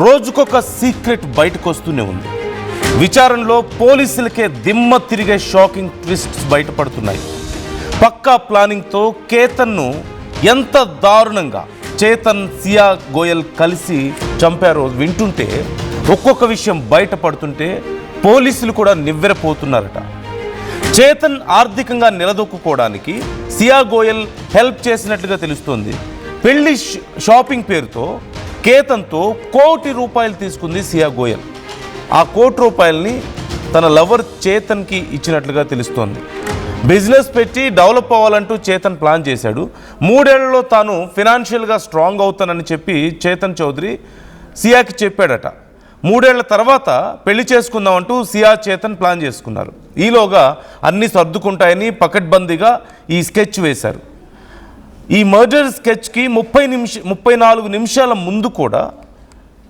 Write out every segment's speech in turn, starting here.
రోజుకొక సీక్రెట్ బయటకు వస్తూనే ఉంది. విచారణలో పోలీసులకే దిమ్మ తిరిగే షాకింగ్ ట్విస్ట్స్ బయటపడుతున్నాయి. పక్కా ప్లానింగ్తో కేతన్ను ఎంత దారుణంగా చేతన్, సియా గోయల్ కలిసి చంపారో వింటుంటే, ఒక్కొక్క విషయం బయటపడుతుంటే పోలీసులు కూడా నివ్వెరపోతున్నారట. చేతన్ ఆర్థికంగా నిలదొక్కుకోవడానికి సియా గోయల్ హెల్ప్ చేసినట్లుగా తెలుస్తోంది. పెళ్లి షాపింగ్ పేరుతో కేతన్తో ₹1,00,00,000 తీసుకుంది సియా గోయల్. ఆ ₹1,00,00,000 తన లవర్ చేతన్కి ఇచ్చినట్లుగా తెలుస్తోంది. బిజినెస్ పెట్టి డెవలప్ అవ్వాలంటూ చేతన్ ప్లాన్ చేశాడు. 3 ఏళ్లలో తాను ఫినాన్షియల్గా స్ట్రాంగ్ అవుతానని చెప్పి చేతన్ చౌదరి సియాకి చెప్పాడట. 3 ఏళ్ల తర్వాత పెళ్లి చేసుకుందామంటూ సియా చేతన్ ప్లాన్ చేసుకున్నారు. ఈలోగా అన్నీ సర్దుకుంటాయని పకడ్బందీగా ఈ స్కెచ్ వేశారు. ఈ మర్డర్ స్కెచ్కి 34 నిమిషాల ముందు కూడా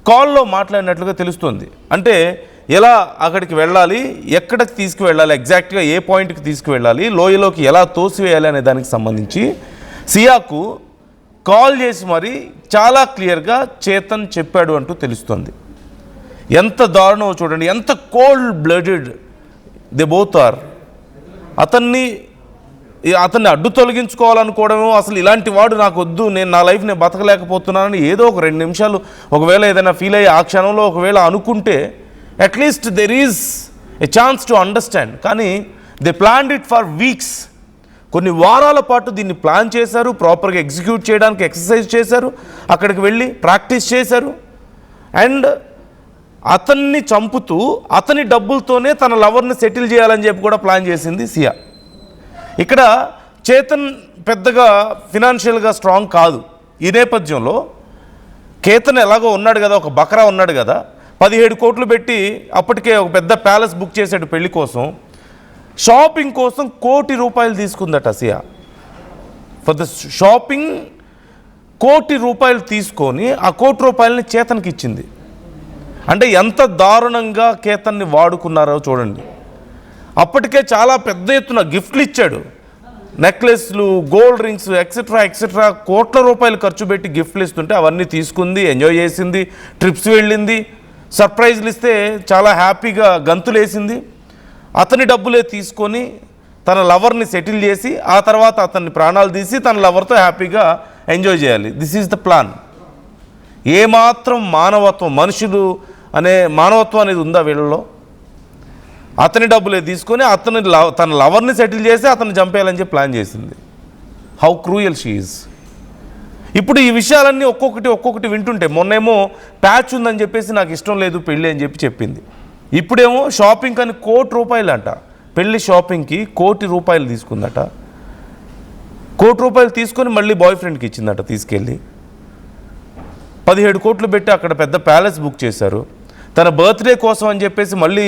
కాల్లో మాట్లాడినట్లుగా తెలుస్తుంది. అంటే ఎలా అక్కడికి వెళ్ళాలి, ఎక్కడికి తీసుకువెళ్ళాలి, ఎగ్జాక్ట్గా ఏ పాయింట్కి తీసుకువెళ్ళాలి, లోయలోకి ఎలా తోసివేయాలి అనే దానికి సంబంధించి సియాకు కాల్ చేసి మరి చాలా క్లియర్గా చేతన్ చెప్పాడు అంటూ తెలుస్తుంది. ఎంత దారుణమో చూడండి, ఎంత cold blooded they both are. అతన్ని అడ్డు తొలగించుకోవాలనుకోవడమో, అసలు ఇలాంటి వాడు నాకు వద్దు, నా లైఫ్ నేను బతకలేకపోతున్నానని ఏదో ఒక 2 నిమిషాలు ఒకవేళ ఏదైనా ఫీల్ అయ్యి ఆ క్షణంలో ఒకవేళ అనుకుంటే at least there is a chance to understand. కానీ they planned it for weeks. కొన్ని వారాల పాటు దీన్ని ప్లాన్ చేశారు, ప్రాపర్గా ఎగ్జిక్యూట్ చేయడానికి ఎక్సర్సైజ్ చేశారు, అక్కడికి వెళ్ళి ప్రాక్టీస్ చేశారు. అండ్ అతన్ని చంపుతూ అతని డబ్బులతోనే తన లవర్ని సెటిల్ చేయాలని చెప్పి కూడా ప్లాన్ చేసింది సియా. ఇక్కడ చేతన్ పెద్దగా ఫినాన్షియల్గా స్ట్రాంగ్ కాదు. ఈ నేపథ్యంలో కేతన్ ఎలాగో ఉన్నాడు కదా, ఒక బకరా ఉన్నాడు కదా, 17 కోట్లు పెట్టి అప్పటికే ఒక పెద్ద ప్యాలెస్ బుక్ చేశాడు పెళ్లి కోసం. షాపింగ్ కోసం ₹1,00,00,000 తీసుకుందట సియా. ఫర్ ద షాపింగ్ ₹1,00,00,000 తీసుకొని ఆ ₹1,00,00,000 చేతన్కి ఇచ్చింది. అంటే ఎంత దారుణంగా కేతన్ని వాడుకున్నారో చూడండి. అప్పటికే చాలా పెద్ద ఎత్తున గిఫ్ట్లు ఇచ్చాడు. నెక్లెస్లు, గోల్డ్ రింగ్స్, ఎక్సెట్రా ఎక్సెట్రా ₹1,00,00,000 ఖర్చు పెట్టి గిఫ్ట్లు ఇస్తుంటే అవన్నీ తీసుకుంది, ఎంజాయ్ చేసింది, ట్రిప్స్ వెళ్ళింది, సర్ప్రైజ్లు ఇస్తే చాలా హ్యాపీగా గంతులేసింది. అతని డబ్బులే తీసుకొని తన లవర్ని సెటిల్ చేసి ఆ తర్వాత అతన్ని ప్రాణాలు తీసి తన లవర్తో హ్యాపీగా ఎంజాయ్ చేయాలి. This is the plan. ఏమాత్రం మానవత్వం, మనుషులు అనే మానవత్వం అనేది ఉందా వీళ్ళలో? అతని డబ్బులే తీసుకొని తన లవర్ని సెటిల్ చేసి అతన్ని చంపేయాలని చెప్పి ప్లాన్ చేసింది. How cruel she is. ఇప్పుడు ఈ విషయాలన్నీ ఒక్కొక్కటి వింటుంటే, మొన్నేమో ప్యాచ్ ఉందని చెప్పేసి నాకు ఇష్టం లేదు పెళ్ళి అని చెప్పి చెప్పింది. ఇప్పుడేమో షాపింగ్ అని ₹1,00,00,000 అంట. పెళ్లి షాపింగ్కి ₹1,00,00,000 తీసుకుందట. ₹1,00,00,000 తీసుకొని మళ్ళీ బాయ్ ఫ్రెండ్కి ఇచ్చిందట తీసుకెళ్ళి. 17 కోట్లు పెట్టి అక్కడ పెద్ద ప్యాలెస్ బుక్ చేశారు. తన బర్త్డే కోసం అని చెప్పేసి మళ్ళీ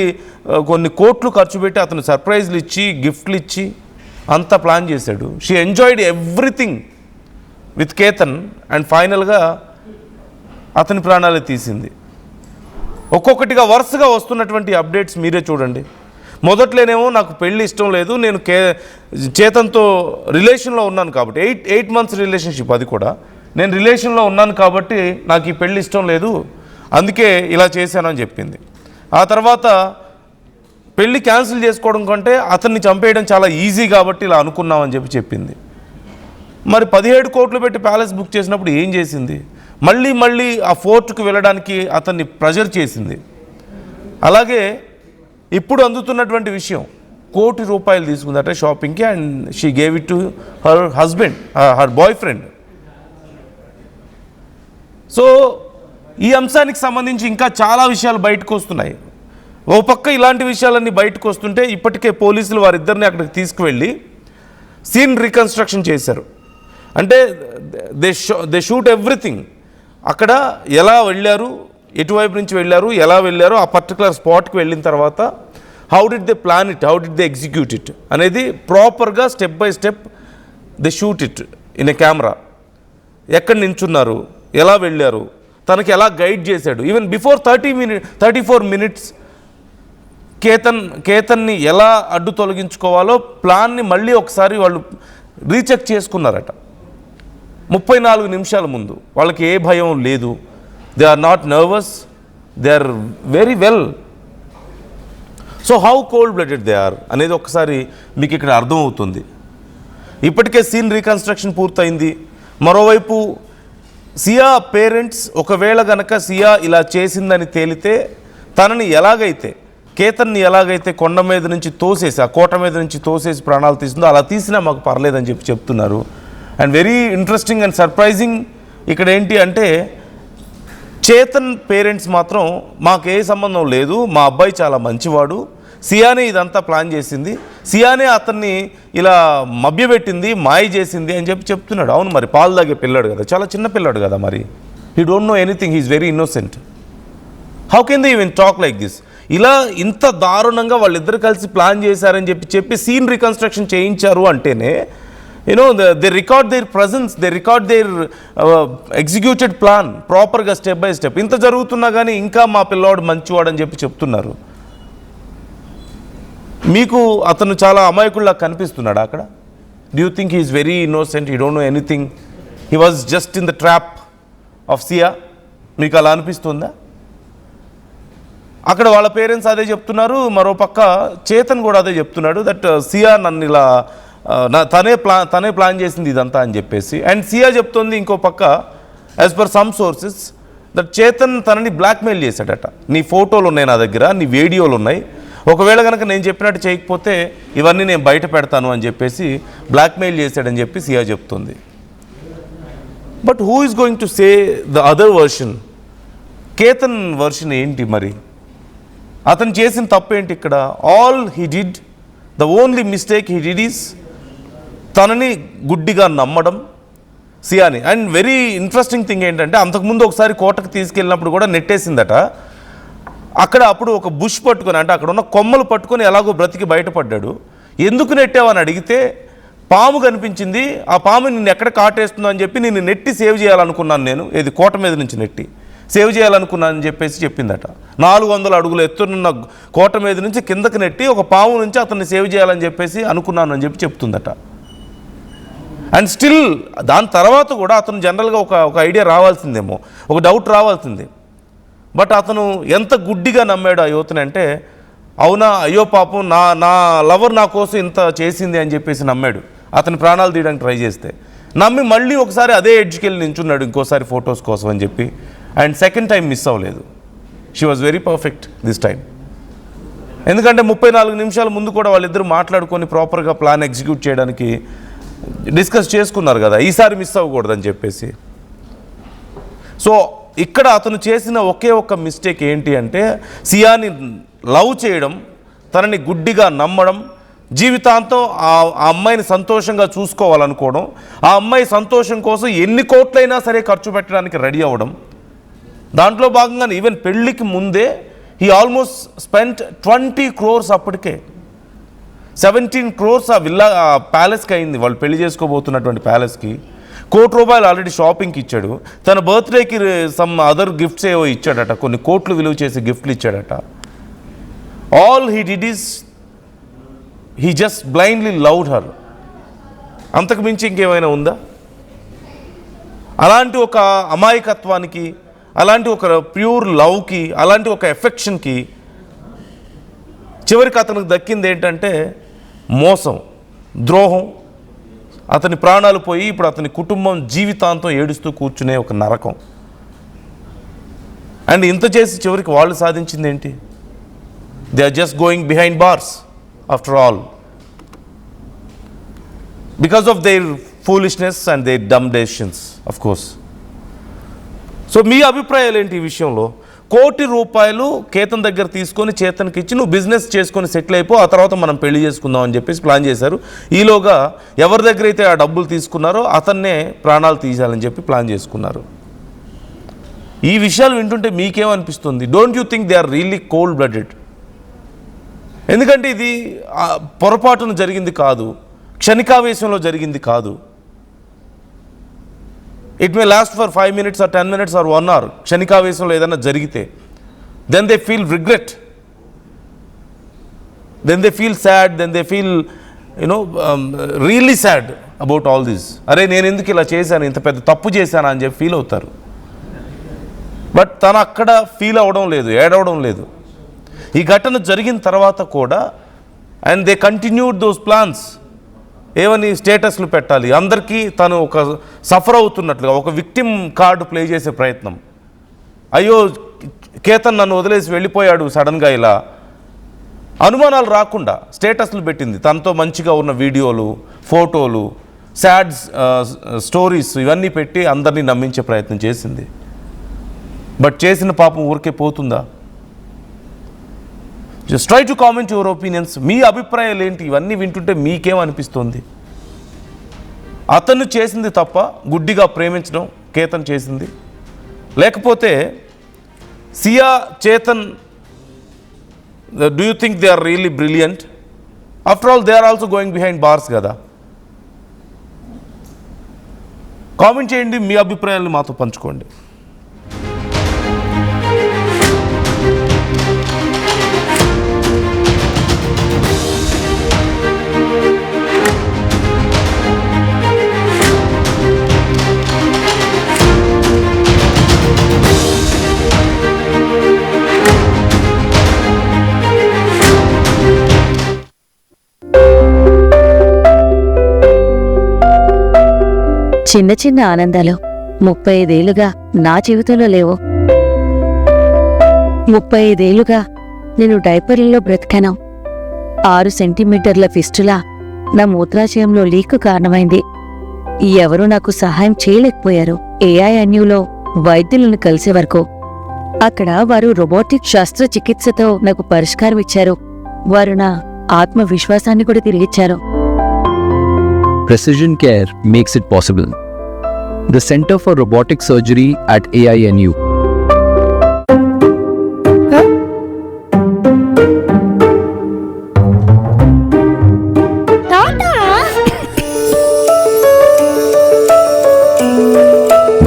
కొన్ని కోట్లు ఖర్చు పెట్టి అతను సర్ప్రైజ్లు ఇచ్చి, గిఫ్ట్లు ఇచ్చి అంతా ప్లాన్ చేశాడు. She enjoyed everything with Ketan and ఫైనల్గా అతని ప్రాణాలు తీసింది. ఒక్కొక్కటిగా వరుసగా వస్తున్నటువంటి అప్డేట్స్ మీరే చూడండి. మొదట్లోనేమో నాకు పెళ్ళి ఇష్టం లేదు, నేను చేతన్తో రిలేషన్లో ఉన్నాను కాబట్టి, 8 months రిలేషన్షిప్, అది కూడా నేను రిలేషన్లో ఉన్నాను కాబట్టి నాకు ఈ పెళ్ళి ఇష్టం లేదు, అందుకే ఇలా చేశానని చెప్పింది. ఆ తర్వాత పెళ్ళి క్యాన్సిల్ చేసుకోవడం కంటే అతన్ని చంపేయడం చాలా ఈజీ కాబట్టి ఇలా అనుకున్నామని చెప్పి చెప్పింది. మరి 17 కోట్లు పెట్టి ప్యాలెస్ బుక్ చేసినప్పుడు ఏం చేసింది? మళ్ళీ ఆ ఫోర్ట్కి వెళ్ళడానికి అతన్ని ప్రెజర్ చేసింది. అలాగే ఇప్పుడు అందుతున్నటువంటి విషయం, ₹1,00,00,000 తీసుకుందట షాపింగ్కి and she gave it to her husband, her boy friend. So ఈ అంశానికి సంబంధించి ఇంకా చాలా విషయాలు బయటకు వస్తున్నాయి. ఓ పక్క ఇలాంటి విషయాలన్నీ బయటకు వస్తుంటే ఇప్పటికే పోలీసులు వారిద్దరిని అక్కడికి తీసుకువెళ్ళి సీన్ రీకన్స్ట్రక్షన్ చేశారు. అంటే దే షూట్ ఎవ్రీథింగ్. అక్కడ ఎలా వెళ్ళారు, ఎటువైపు నుంచి వెళ్ళారు, ఎలా వెళ్ళారు, ఆ పర్టికులర్ స్పాట్కి వెళ్ళిన తర్వాత how did they plan it, how did they execute it అనేది ప్రాపర్గా step by step they shoot it in a camera. ఎక్కడ నించున్నారు, ఎలా వెళ్ళారు, తనకి ఎలా గైడ్ చేశాడు. ఈవెన్ బిఫోర్ 34 minutes కేతన్ని ఎలా అడ్డు తొలగించుకోవాలో ప్లాన్ని మళ్ళీ ఒకసారి వాళ్ళు రీచెక్ చేసుకున్నారట. 34 నిమిషాల ముందు వాళ్ళకి ఏ భయం లేదు. They are not nervous. They are very well. So how cold blooded they are అనేది ఒకసారి మీకు ఇక్కడ అర్థమవుతుంది. ఇప్పటికే సీన్ రీకన్స్ట్రక్షన్ పూర్తయింది. మరోవైపు సియా పేరెంట్స్ ఒకవేళ గనక సియా ఇలా చేసిందని తేలితే తనని ఎలాగైతే కేతన్ని ఎలాగైతే కొండ మీద నుంచి తోసేసి ఆ కోట మీద నుంచి తోసేసి ప్రాణాలు తీసిందో అలా తీసినా మాకు పర్లేదని చెప్తున్నారు. And very interesting and surprising ఇక్కడ ఏంటి అంటే చేతన్ పేరెంట్స్ మాత్రం మాకు ఏ సంబంధం లేదు, మా అబ్బాయి చాలా మంచివాడు, సియానే ఇదంతా ప్లాన్ చేసింది, సియానే అతన్ని ఇలా మభ్యపెట్టింది, మాయ చేసింది అని చెప్తున్నాడు. అవును, మరి పాలు తాగే పిల్లాడు కదా, చాలా చిన్న పిల్లాడు కదా, మరి he don't know anything, he's very innocent. How can they even talk like this? ఇలా ఇంత దారుణంగా వాళ్ళిద్దరు కలిసి ప్లాన్ చేశారని చెప్పి సీన్ రీకన్స్ట్రక్షన్ చేయించారు అంటేనే they record their presence, they record their executed plan ప్రాపర్గా స్టెప్ బై స్టెప్. ఇంత జరుగుతున్నా కానీ ఇంకా మా పిల్లవాడు మంచివాడు అని చెప్తున్నారు. మీకు అతను చాలా అమాయకుల్లా కనిపిస్తున్నాడు అక్కడ? Do you think he is very innocent, he don't know anything, he was just in the trap of Siya? మీకు అలా అనిపిస్తుందా? అక్కడ వాళ్ళ పేరెంట్స్ అదే చెప్తున్నారు, మరో పక్క చేతన్ కూడా అదే చెప్తున్నాడు, దట్ సియా నన్ను ఇలా తనే ప్లాన్ చేసింది ఇదంతా అని చెప్పేసి. అండ్ సియా చెప్తుంది ఇంకో పక్క, as per some sources, that Chetan తనని బ్లాక్మెయిల్ చేశాడట. నీ ఫోటోలు ఉన్నాయి నా దగ్గర, నీ వీడియోలు ఉన్నాయి, ఒకవేళ కనుక నేను చెప్పినట్టు చేయకపోతే ఇవన్నీ నేను బయట పెడతాను అని చెప్పేసి బ్లాక్మెయిల్ చేశాడని చెప్పి సియా చెప్తుంది. But who is going to say the other version? Ketan version ఏంటి మరి? అతను చేసిన తప్పు ఏంటి ఇక్కడ? All he did, the only mistake he did is తనని గుడ్డిగా నమ్మడం సియాని. అండ్ వెరీ ఇంట్రెస్టింగ్ థింగ్ ఏంటంటే అంతకుముందు ఒకసారి కోటకు తీసుకెళ్ళినప్పుడు కూడా నెట్టేసిందట. అప్పుడు ఒక బుష్ పట్టుకొని, అంటే అక్కడ ఉన్న కొమ్మలు పట్టుకొని ఎలాగో బ్రతికి బయటపడ్డాడు. ఎందుకు నెట్టావని అడిగితే పాము కనిపించింది, ఆ పాము నిన్ను ఎక్కడ కాటేస్తుందో అని చెప్పి నిన్ను నెట్టి సేవ్ చేయాలనుకున్నాను నేను, ఏది కోట మీద నుంచి నెట్టి సేవ్ చేయాలనుకున్నాను అని చెప్పేసి చెప్పిందట. 400 అడుగులు ఎత్తునున్న కోట మీద నుంచి కిందకి నెట్టి ఒక పాము నుంచి అతన్ని సేవ్ చేయాలని చెప్పేసి అనుకున్నాను అని చెప్తుందట. అండ్ స్టిల్ దాని తర్వాత కూడా అతను జనరల్గా ఒక ఐడియా రావాల్సిందేమో, ఒక డౌట్ రావాల్సిందే. బట్ అతను ఎంత గుడ్డిగా నమ్మాడు ఆ యువతని అంటే, అవునా, అయ్యో పాపం నా లవర్ నా కోసం ఇంత చేసింది అని చెప్పేసి నమ్మాడు. అతని ప్రాణాలు తీయడానికి ట్రై చేస్తే నమ్మి మళ్ళీ ఒకసారి అదే ఎడ్జ్కి వెళ్ళి నించున్నాడు ఇంకోసారి ఫొటోస్ కోసం అని చెప్పి. అండ్ సెకండ్ టైం మిస్ అవ్వలేదు. She was very perfect this time. ఎందుకంటే 34 నిమిషాల ముందు కూడా వాళ్ళిద్దరూ మాట్లాడుకొని ప్రాపర్గా ప్లాన్ ఎగ్జిక్యూట్ చేయడానికి డిస్కస్ చేసుకున్నారు కదా, ఈసారి మిస్ అవ్వకూడదని చెప్పేసి. సో ఇక్కడ అతను చేసిన ఒకే ఒక్క మిస్టేక్ ఏంటి అంటే సియాని లవ్ చేయడం, తనని గుడ్డిగా నమ్మడం, జీవితాంతం ఆ అమ్మాయిని సంతోషంగా చూసుకోవాలనుకోవడం, ఆ అమ్మాయి సంతోషం కోసం ఎన్ని కోట్లైనా సరే ఖర్చు పెట్టడానికి రెడీ అవ్వడం. దాంట్లో భాగంగానే ఈవెన్ పెళ్ళికి ముందే హీ ఆల్మోస్ట్ స్పెంట్ 20 crores అప్పటికే. 17 crores ఆ విల్లా ప్యాలెస్కి అయింది, వాళ్ళు పెళ్లి చేసుకోబోతున్నటువంటి ప్యాలెస్కి. ₹1 ఆల్రెడీ షాపింగ్కి ఇచ్చాడు. తన బర్త్డేకి సమ్ అదర్ గిఫ్ట్స్ ఏవో ఇచ్చాడట, కొన్ని కోట్లు విలువ చేసే గిఫ్ట్లు ఇచ్చాడట. All he did is he just blindly loved her. అంతకు మించి ఇంకేమైనా ఉందా? అలాంటి ఒక అమాయకత్వానికి, అలాంటి ఒక ప్యూర్ లవ్కి, అలాంటి ఒక ఎఫెక్షన్కి చివరికి అతనికి దక్కింది ఏంటంటే మోసం, ద్రోహం. అతని ప్రాణాలు పోయి ఇప్పుడు అతని కుటుంబం జీవితాంతం ఏడుస్తూ కూర్చునే ఒక నరకం. అండ్ ఇంత చేసి చివరికి వాళ్ళు సాధించింది ఏంటి? They are just going behind bars after all because of their foolishness and their dumb decisions of course. So మీ అభిప్రాయాలు ఏంటి ఈ విషయంలో? ₹1 కోటి కేతన్ దగ్గర తీసుకొని చేతన్కి ఇచ్చి నువ్వు బిజినెస్ చేసుకొని సెటిల్ అయిపో, ఆ తర్వాత మనం పెళ్లి చేసుకుందాం అని చెప్పేసి ప్లాన్ చేశారు. ఈలోగా ఎవరి దగ్గర అయితే ఆ డబ్బులు తీసుకున్నారో అతన్నే ప్రాణాలు తీయాలని చెప్పి ప్లాన్ చేసుకున్నారు. ఈ విషయాలు వింటుంటే మీకేమనిపిస్తుంది? Don't you think they are really cold blooded? ఎందుకంటే ఇది పొరపాటున జరిగింది కాదు, క్షణికావేశంలో జరిగింది కాదు. It may last for 5 minutes or 10 minutes or 1 hour. క్షణికావేశంలో ఏదైనా జరిగితే then they feel regret, then they feel sad, then they feel really sad about all this. అరే నేను ఎందుకు ఇలా చేశాను, ఇంత పెద్ద తప్పు చేశాను అని చెప్పి ఫీల్ అవుతారు. బట్ తను అక్కడ ఫీల్ అవ్వడం లేదు, ఏడవడం లేదు. ఈ ఘటన జరిగిన తర్వాత కూడా and they continued those plans. ఏమని స్టేటస్లు పెట్టాలి, అందరికీ తను ఒక సఫర్ అవుతున్నట్లుగా ఒక విక్టిమ్ కార్డు ప్లే చేసే ప్రయత్నం. అయ్యో కేతన్ నన్ను వదిలేసి వెళ్ళిపోయాడు సడన్గా, ఇలా అనుమానాలు రాకుండా స్టేటస్లు పెట్టింది. తనతో మంచిగా ఉన్న వీడియోలు, ఫోటోలు, సాడ్ స్టోరీస్ ఇవన్నీ పెట్టి అందరినీ నమ్మించే ప్రయత్నం చేసింది. బట్ చేసిన పాపం ఊరికే పోతుందా? Just try to comment your opinions. మీ అభిప్రాయాలు ఏంటి? ఇవన్నీ వింటుంటే మీకేమనిపిస్తుంది? అతను చేసింది తప్ప గుడ్డిగా ప్రేమించడం కేతన్ చేసింది, లేకపోతే Siya, Chetan, do you think they are really brilliant? After all they are also going behind bars కదా. కామెంట్ చేయండి, మీ అభిప్రాయాలను మాతో పంచుకోండి. చిన్న చిన్న ఆనందాలు 35 ఏళ్లుగా నా జీవితంలో లేవు. 35 ఏళ్లుగా నేను డైపర్లలో బ్రతికాను. 6 సెంటీమీటర్ల ఫిస్టులా నా మూత్రాశయంలో లీకు కారణమైంది. ఎవరూ నాకు సహాయం చేయలేకపోయారు. AINUలో వైద్యులను కలిసే వరకు. అక్కడ వారు రోబోటిక్ శస్త్రచికిత్సతో నాకు పరిష్కారం ఇచ్చారు. వారు నా ఆత్మవిశ్వాసాన్ని కూడా తిరిగిచ్చారు. Precision Care makes it possible. The Center for Robotic Surgery at AINU.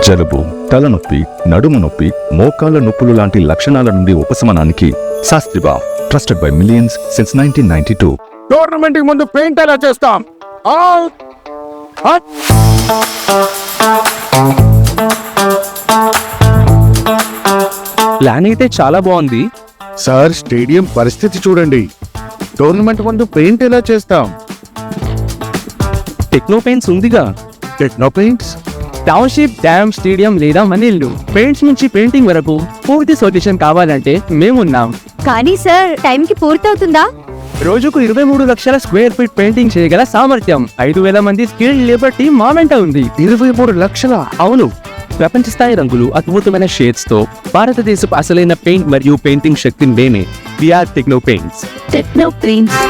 జలుబు, తలనొప్పి, నడుము నొప్పి, మోకాళ్ళ నొప్పులు లాంటి లక్షణాల నుండి ఉపశమనానికి శాస్త్రిబా, trusted by millions since 1992. Tournament కి ముందు పెయింట్ ఎలా చేస్తాం? ప్లాన్ అయితే చాలా బాగుంది సార్, స్టేడియం పరిస్థితి చూడండి. టోర్నమెంట్ ముందు పెయింట్ ఎలా చేస్తాం? టెక్నో పెయింట్స్ ఉందిగా. Techno paints, township, dam, stadium లేదా మనీళ్ళు, పెయింట్స్ నుంచి పెయింటింగ్ వరకు పూర్తి సొల్యూషన్ కావాలంటే మేమున్నాం. కానీ సార్, టైంకి పూర్తవుతుందా? రోజుకు 23 లక్షల స్క్వేర్ ఫీట్ పెయింటింగ్ చేయగల సామర్థ్యం, 5,000 మంది స్కిల్డ్ లేబర్ టీమ్ మా వెంట ఉంది. 23 లక్షల? అవును, ప్రపంచ స్థాయి రంగులు, అద్భుతమైన షేడ్స్ తో భారతదేశపు అసలైన పెయింట్ మరియు పెయింటింగ్ శక్తిని మేమే. VR Techno Paints. Techno paints.